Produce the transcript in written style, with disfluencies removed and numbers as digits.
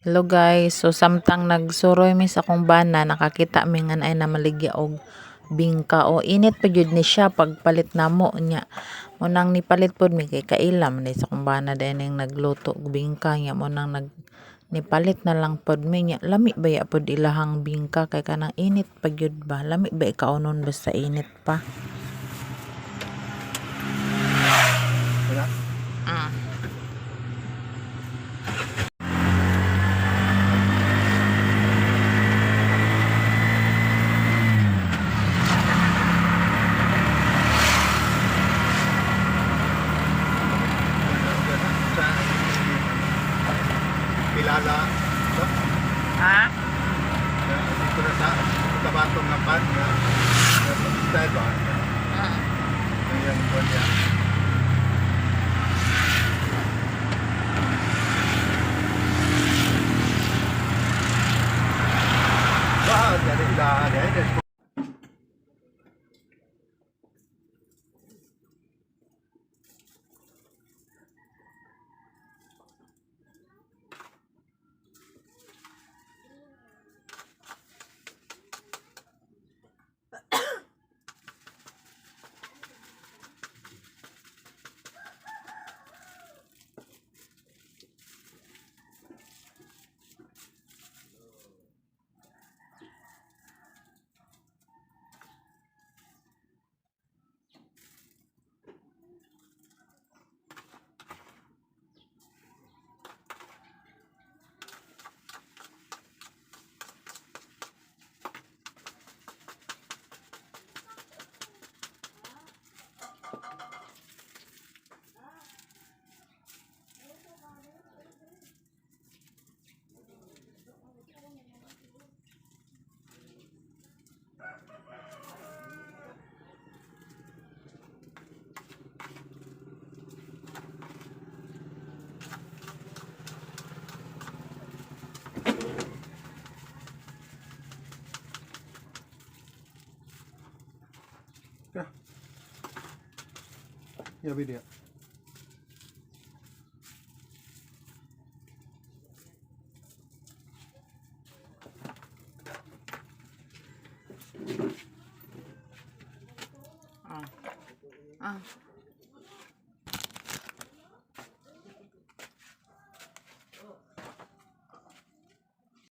Hello guys, so samtang nagsuroy mi sa akong bana, nakakita mi nga ay namaligya og bingka o init pa gyud ni siya pagpalit namo nya. Munang nipalit pod mi kay kailam ni sa akong bana dayon nagluto og bingka nya munang nipalit na lang pod mi nya. Lami ba ya pod ilahang bingka kay kanang init pa gyud ba? Lami ba ikaunon basta init pa? Ah. Pilala. Ha? Dito na sa Tabatong Lapan. Style ba? Ayan po niya. Wah, jadi ilahan ya. Ya video. Ah.